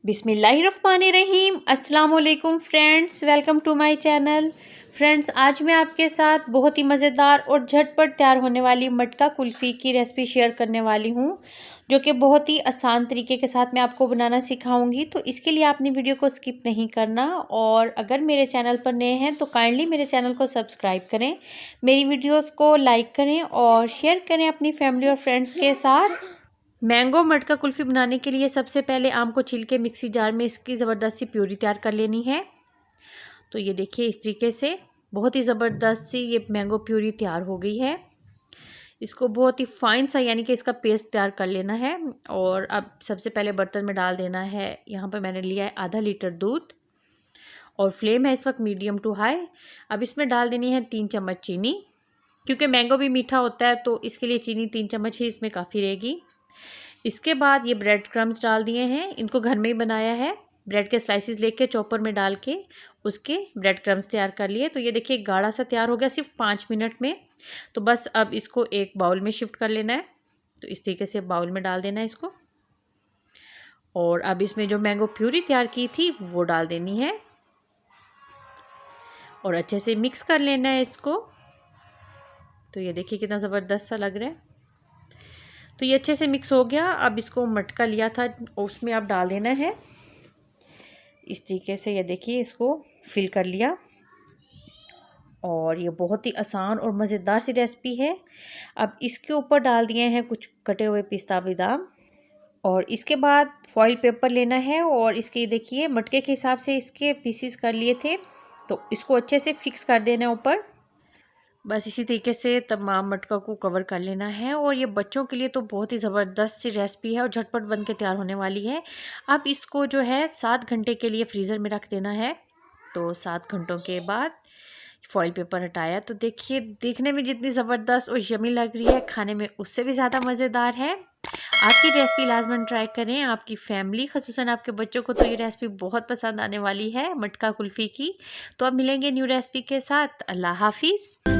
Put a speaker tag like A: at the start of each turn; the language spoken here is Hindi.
A: बिस्मिल्लाहिर्रहमानिर्रहीम। अस्सलाम वालेकुम friends, welcome to my channel. Friends, आज मैं आपके साथ बहुत ही मज़ेदार और झटपट तैयार होने वाली मटका कुल्फ़ी की रेसिपी शेयर करने वाली हूँ, जो कि बहुत ही आसान तरीके के साथ मैं आपको बनाना सिखाऊंगी। तो इसके लिए आपने वीडियो को स्किप नहीं करना, और अगर मेरे चैनल पर नए हैं तो काइंडली मेरे चैनल को सब्सक्राइब करें, मेरी वीडियोज़ को लाइक करें और शेयर करें अपनी फैमिली और फ्रेंड्स के साथ। मैंगो मटका कुल्फ़ी बनाने के लिए सबसे पहले आम को छील के मिक्सी जार में इसकी ज़बरदस्त सी प्यूरी तैयार कर लेनी है। तो ये देखिए, इस तरीके से बहुत ही ज़बरदस्त सी ये मैंगो प्यूरी तैयार हो गई है। इसको बहुत ही फाइन सा यानी कि इसका पेस्ट तैयार कर लेना है। और अब सबसे पहले बर्तन में डाल देना है, यहाँ पर मैंने लिया है आधा लीटर दूध, और फ्लेम है इस वक्त मीडियम टू हाई। अब इसमें डाल देनी है 3 चम्मच चीनी, क्योंकि मैंगो भी मीठा होता है तो इसके लिए चीनी 3 चम्मच ही इसमें काफ़ी रहेगी। इसके बाद ये ब्रेड क्रम्स डाल दिए हैं, इनको घर में ही बनाया है। ब्रेड के स्लाइसिस लेके चॉपर में डाल के उसके ब्रेड क्रम्स तैयार कर लिए। तो ये देखिए गाढ़ा सा तैयार हो गया सिर्फ 5 मिनट में। तो बस अब इसको एक बाउल में शिफ्ट कर लेना है। तो इस तरीके से बाउल में डाल देना है इसको, और अब इसमें जो मैंगो प्यूरी तैयार की थी वो डाल देनी है, और अच्छे से मिक्स कर लेना है इसको। तो ये देखिए कितना ज़बरदस्त सा लग रहा है। तो ये अच्छे से मिक्स हो गया। अब इसको मटका लिया था उसमें आप डाल देना है इस तरीके से। ये देखिए इसको फिल कर लिया, और ये बहुत ही आसान और मज़ेदार सी रेसिपी है। अब इसके ऊपर डाल दिए हैं कुछ कटे हुए पिस्ता बादाम, और इसके बाद फॉइल पेपर लेना है, और इसके देखिए मटके के हिसाब से इसके पीसीस कर लिए थे। तो इसको अच्छे से फिक्स कर देना है ऊपर। बस इसी तरीके से तमाम मटका को कवर कर लेना है। और ये बच्चों के लिए तो बहुत ही ज़बरदस्त सी रेसिपी है और झटपट बन के तैयार होने वाली है। अब इसको जो है 7 घंटे के लिए फ्रीज़र में रख देना है। तो 7 घंटों के बाद फॉइल पेपर हटाया, तो देखिए देखने में जितनी ज़बरदस्त और यमी लग रही है, खाने में उससे भी ज़्यादा मज़ेदार है। आपकी रेसिपी लाजमन ट्राई करें, आपकी फैमिली ख़ुसूसन आपके बच्चों को तो ये रेसिपी बहुत पसंद आने वाली है मटका कुल्फ़ी की। तो अब मिलेंगे न्यू रेसिपी के साथ। अल्लाह हाफिज़।